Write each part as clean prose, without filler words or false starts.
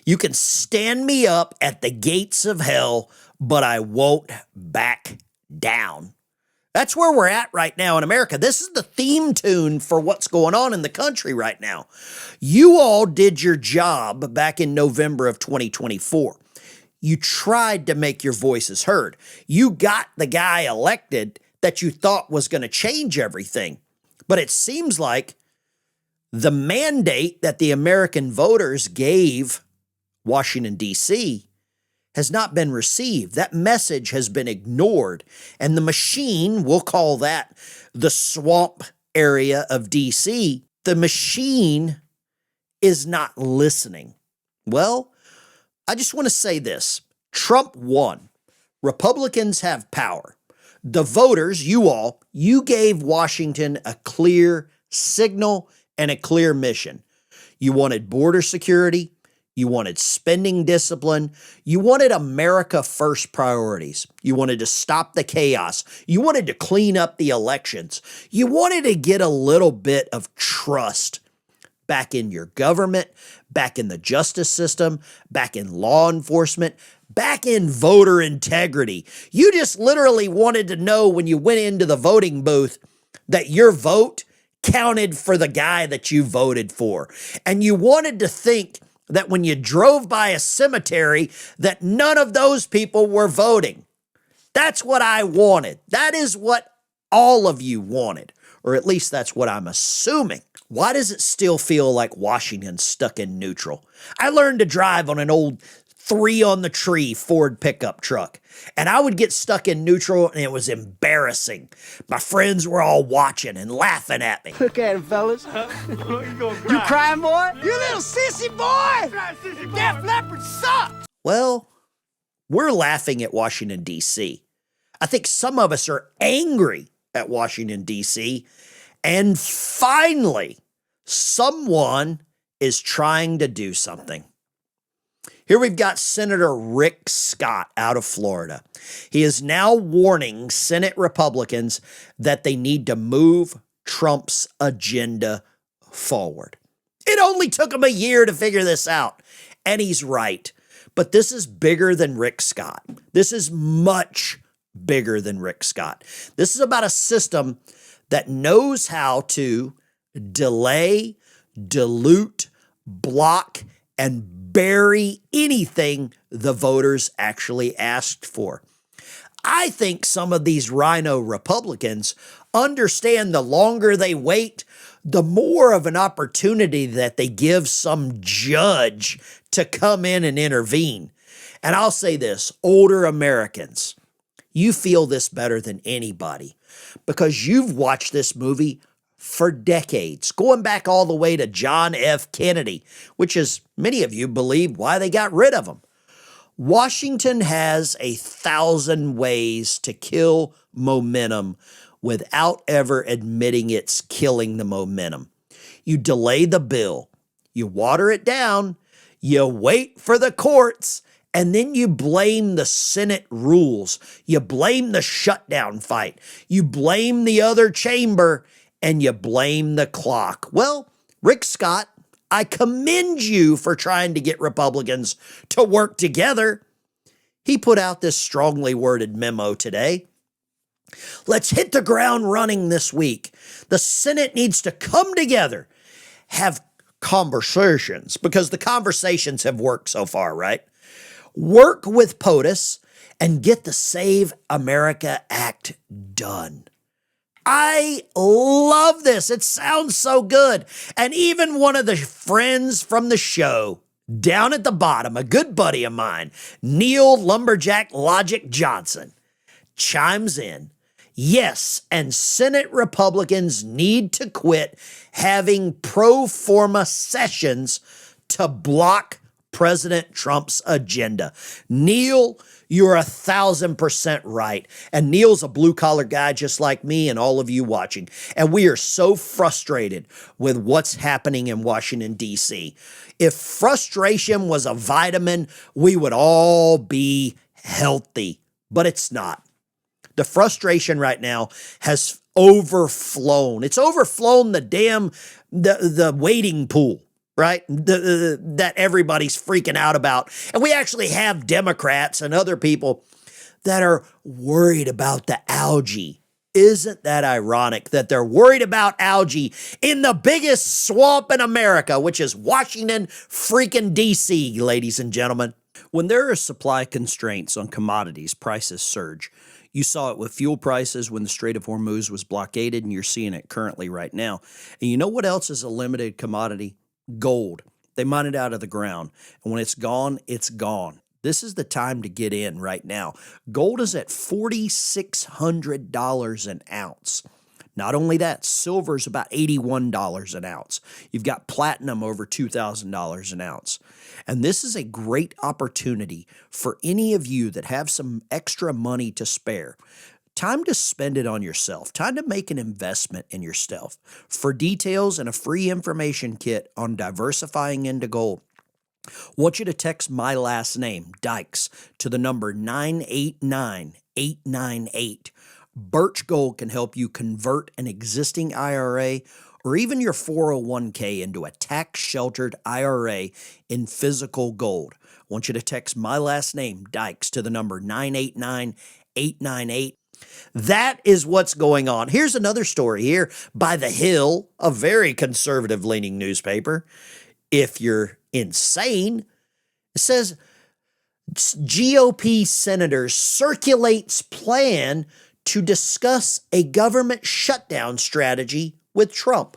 You can stand me up at the gates of hell, but I won't back down. That's where we're at right now in America. This is the theme tune for what's going on in the country right now. You all did your job back in November of 2024. You tried to make your voices heard. You got the guy elected that you thought was going to change everything. But it seems like the mandate that the American voters gave Washington, D.C., has not been received. That message has been ignored. And the machine, we'll call that the swamp area of D.C., the machine is not listening. Well, I just want to say this. Trump won. Republicans have power. The voters, you gave Washington a clear signal and a clear mission. You wanted border security. You wanted spending discipline. You wanted America first priorities. You wanted to stop the chaos. You wanted to clean up the elections. You wanted to get a little bit of trust back in your government, back in the justice system, back in law enforcement, back in voter integrity. You just literally wanted to know when you went into the voting booth that your vote counted for the guy that you voted for. And you wanted to think that when you drove by a cemetery, that none of those people were voting. That's what I wanted. That is what all of you wanted, or at least that's what I'm assuming. Why does it still feel like Washington's stuck in neutral? I learned to drive on an old 3-on-the-tree Ford pickup truck, and I would get stuck in neutral, and it was embarrassing. My friends were all watching and laughing at me. Look at him, fellas. You crying, boy? You little sissy boy! Def Leppard sucks! Well, we're laughing at Washington, D.C. I think some of us are angry at Washington, D.C., and finally, someone is trying to do something. Here we've got Senator Rick Scott out of Florida. He is now warning Senate Republicans that they need to move Trump's agenda forward. It only took him a year to figure this out, and he's right. But this is bigger than Rick Scott. This is much bigger than Rick Scott. This is about a system that knows how to delay, dilute, block, and bury anything the voters actually asked for. I think some of these rhino Republicans understand the longer they wait, the more of an opportunity that they give some judge to come in and intervene. And I'll say this, older Americans, you feel this better than anybody because you've watched this movie for decades, going back all the way to John F. Kennedy, which is, many of you believe, why they got rid of him. Washington has 1,000 ways to kill momentum without ever admitting it's killing the momentum. You delay the bill, you water it down, you wait for the courts, and then you blame the Senate rules. You blame the shutdown fight. You blame the other chamber, and you blame the clock. Well, Rick Scott, I commend you for trying to get Republicans to work together. He put out this strongly worded memo today. Let's hit the ground running this week. The Senate needs to come together, have conversations, because the conversations have worked so far, right? Work with POTUS and get the Save America Act done. I love this. It sounds so good. And even one of the friends from the show down at the bottom, a good buddy of mine, Neil Lumberjack Logic Johnson, chimes in. Yes, and Senate Republicans need to quit having pro forma sessions to block President Trump's agenda. Neil, you're 1,000% right. And Neil's a blue-collar guy just like me and all of you watching. And we are so frustrated with what's happening in Washington, D.C. If frustration was a vitamin, we would all be healthy. But it's not. The frustration right now has overflown. It's overflown the waiting pool. right? That everybody's freaking out about. And we actually have Democrats and other people that are worried about the algae. Isn't that ironic that they're worried about algae in the biggest swamp in America, which is Washington freaking D.C., ladies and gentlemen? When there are supply constraints on commodities, prices surge. You saw it with fuel prices when the Strait of Hormuz was blockaded, and you're seeing it currently right now. And you know what else is a limited commodity? Gold. They mine it out of the ground, and when it's gone, it's gone. This is the time to get in right now. Gold is at $4,600 an ounce. Not only that, silver's about $81 an ounce. You've got platinum over $2,000 an ounce. And this is a great opportunity for any of you that have some extra money to spare. Time to spend it on yourself. Time to make an investment in yourself. For details and a free information kit on diversifying into gold, I want you to text my last name, Dykes, to the number 989898. Birch Gold can help you convert an existing IRA or even your 401k into a tax-sheltered IRA in physical gold. I want you to text my last name, Dykes, to the number 989898. That is what's going on. Here's another story here by The Hill, a very conservative-leaning newspaper. If you're insane, it says GOP senators circulates plan to discuss a government shutdown strategy with Trump.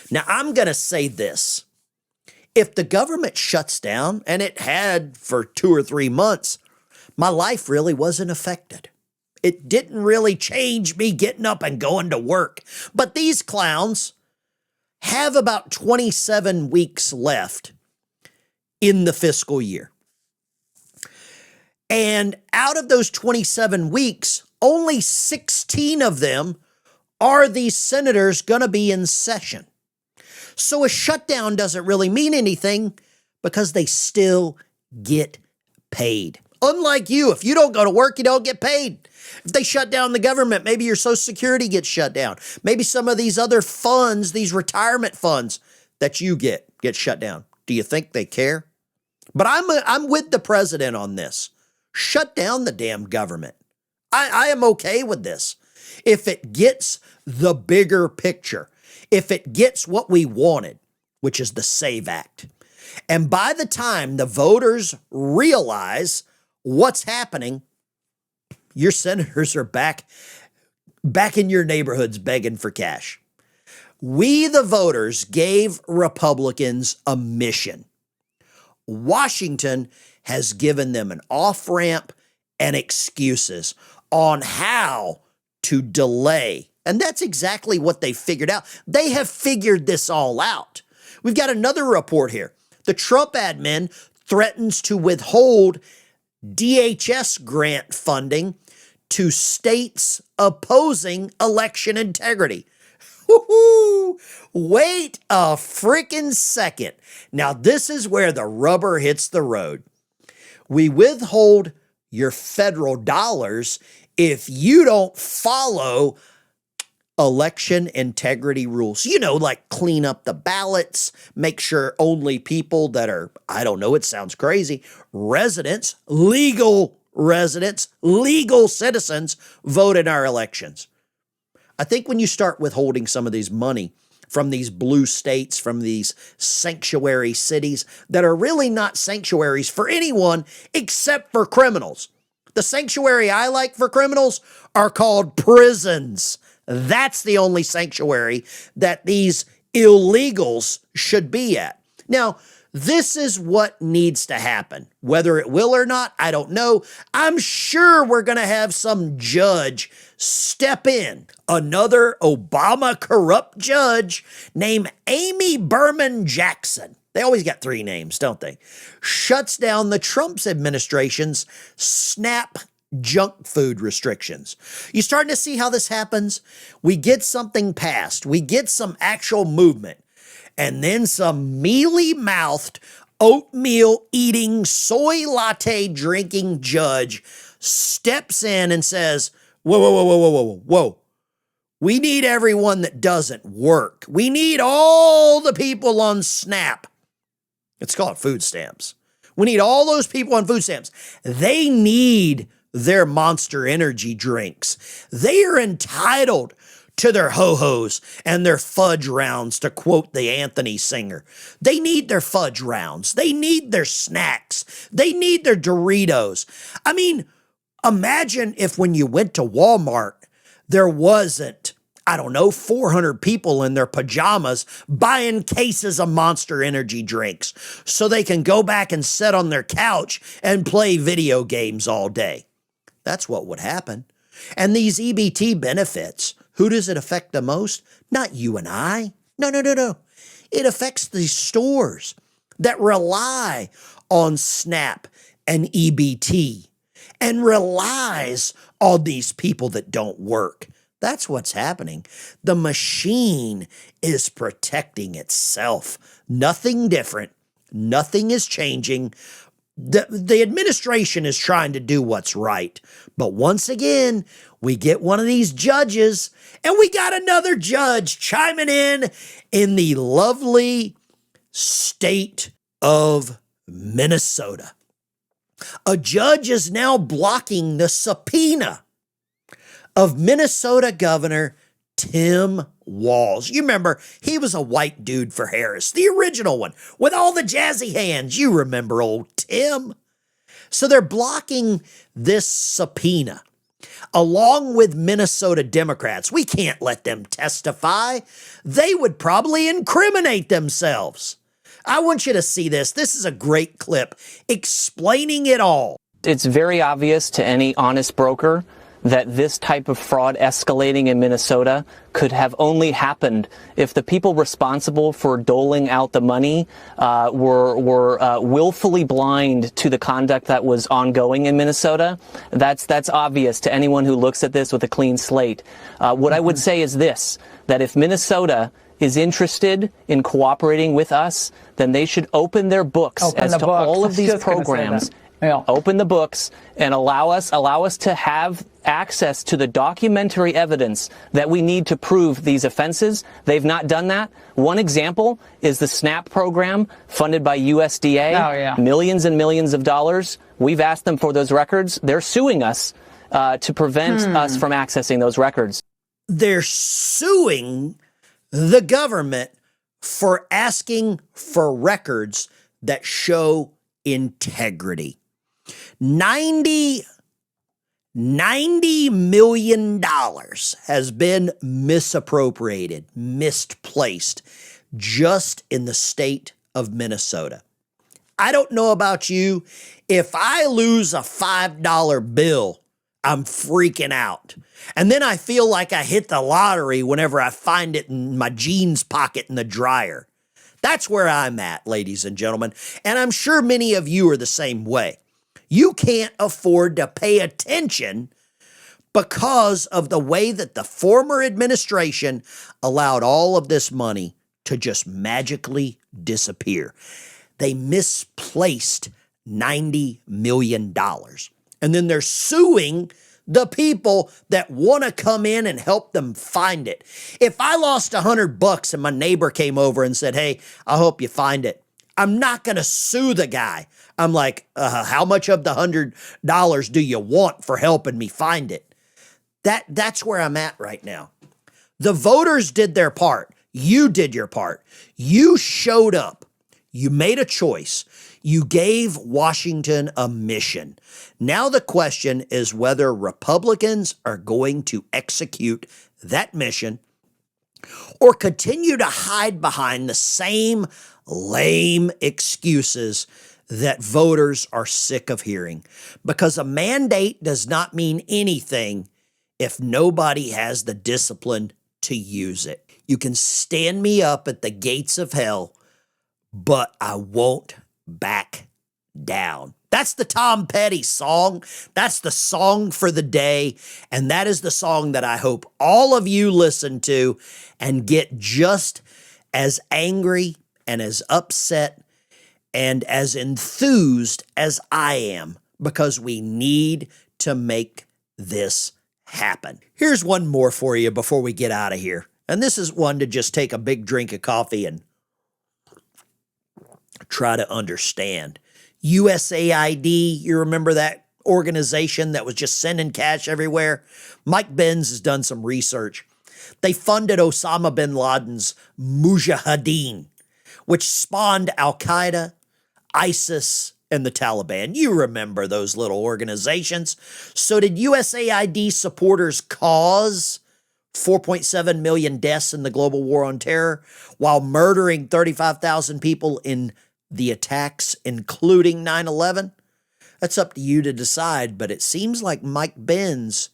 Now, I'm going to say this. If the government shuts down, and it had for 2 or 3 months, my life really wasn't affected. It didn't really change me getting up and going to work. But these clowns have about 27 weeks left in the fiscal year. And out of those 27 weeks, only 16 of them are these senators going to be in session. So a shutdown doesn't really mean anything because they still get paid. Unlike you, if you don't go to work, you don't get paid. If they shut down the government, maybe your Social Security gets shut down. Maybe some of these other funds, these retirement funds that you get shut down. Do you think they care? But I'm with the president on this. Shut down the damn government. I am okay with this. If it gets the bigger picture, if it gets what we wanted, which is the SAVE Act. And by the time the voters realize what's happening, your senators are back in your neighborhoods begging for cash. We, the voters, gave Republicans a mission. Washington has given them an off-ramp and excuses on how to delay. And that's exactly what they figured out. They have figured this all out. We've got another report here. The Trump admin threatens to withhold DHS grant funding to states opposing election integrity. Woo-hoo! Wait a freaking second. Now, this is where the rubber hits the road. We withhold your federal dollars if you don't follow election integrity rules. You know, like clean up the ballots, make sure only people that are, I don't know, it sounds crazy, residents, legal citizens vote in our elections. I think when you start withholding some of these money from these blue states, from these sanctuary cities that are really not sanctuaries for anyone except for criminals. The sanctuary I like for criminals are called prisons. That's the only sanctuary that these illegals should be at. Now, this is what needs to happen. Whether it will or not, I don't know. I'm sure we're going to have some judge step in. Another Obama corrupt judge named Amy Berman Jackson. They always got 3 names, don't they? Shuts down the Trump administration's SNAP junk food restrictions. You starting to see how this happens? We get something passed. We get some actual movement. And then some mealy-mouthed, oatmeal-eating, soy latte-drinking judge steps in and says, whoa. We need everyone that doesn't work. We need all the people on SNAP. It's called food stamps. We need all those people on food stamps. They need their Monster Energy drinks. They are entitled to their ho-hos and their fudge rounds, to quote the Anthony singer. They need their fudge rounds. They need their snacks. They need their Doritos. I mean, imagine if when you went to Walmart, there wasn't, 400 people in their pajamas buying cases of Monster Energy drinks so they can go back and sit on their couch and play video games all day. That's what would happen. And these EBT benefits, who does it affect the most? Not you and I. No. It affects the stores that rely on SNAP and EBT and relies on these people that don't work. That's what's happening. The machine is protecting itself. Nothing different. Nothing is changing. The administration is trying to do what's right. But once again, we get one of these judges, and we got another judge chiming in the lovely state of Minnesota. A judge is now blocking the subpoena of Minnesota Governor Tim Walz. You remember, he was a white dude for Harris, the original one, with all the jazzy hands. You remember old Tim. So they're blocking this subpoena, along with Minnesota Democrats. We can't let them testify. They would probably incriminate themselves. I want you to see this. This is a great clip explaining it all. It's very obvious to any honest broker that this type of fraud escalating in Minnesota could have only happened if the people responsible for doling out the money were willfully blind to the conduct that was ongoing in Minnesota. That's obvious to anyone who looks at this with a clean slate. What I would say is this, that if Minnesota is interested in cooperating with us, then they should open their books all of these programs. Yeah. Open the books and allow us to have access to the documentary evidence that we need to prove these offenses. They've not done that. One example is the SNAP program funded by USDA, millions and millions of dollars. We've asked them for those records. They're suing us to prevent us from accessing those records. They're suing the government for asking for records that show integrity. $90 million has been misappropriated, misplaced, just in the state of Minnesota. I don't know about you. If I lose a $5 bill, I'm freaking out. And then I feel like I hit the lottery whenever I find it in my jeans pocket in the dryer. That's where I'm at, ladies and gentlemen. And I'm sure many of you are the same way. You can't afford to pay attention because of the way that the former administration allowed all of this money to just magically disappear. They misplaced $90 million. And then they're suing the people that want to come in and help them find it. If I lost $100 and my neighbor came over and said, "Hey, I hope you find it," I'm not going to sue the guy. I'm like, how much of the $100 do you want for helping me find it? That's where I'm at right now. The voters did their part. You did your part. You showed up. You made a choice. You gave Washington a mission. Now the question is whether Republicans are going to execute that mission or continue to hide behind the same lame excuses that voters are sick of hearing. Because a mandate does not mean anything if nobody has the discipline to use it. You can stand me up at the gates of hell, but I won't back down. That's the Tom Petty song. That's the song for the day. And that is the song that I hope all of you listen to and get just as angry and as upset and as enthused as I am, because we need to make this happen. Here's one more for you before we get out of here. And this is one to just take a big drink of coffee and try to understand. USAID, you remember that organization that was just sending cash everywhere? Mike Benz has done some research. They funded Osama bin Laden's Mujahideen, which spawned Al-Qaeda, ISIS, and the Taliban. You remember those little organizations. So did USAID supporters cause 4.7 million deaths in the global war on terror while murdering 35,000 people in the attacks, including 9/11? That's up to you to decide, but it seems like Mike Benz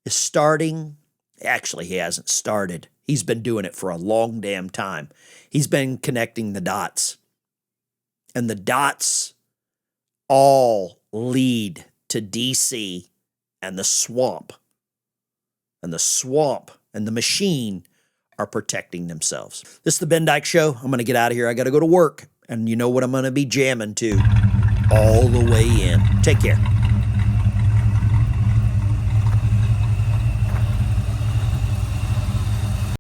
is starting. Actually, he hasn't started. He's been doing it for a long damn time. He's been connecting the dots. And the dots all lead to DC and the swamp. And the swamp and the machine are protecting themselves. This is the Ben Dykes Show. I'm going to get out of here. I got to go to work. And you know what I'm going to be jamming to all the way in. Take care.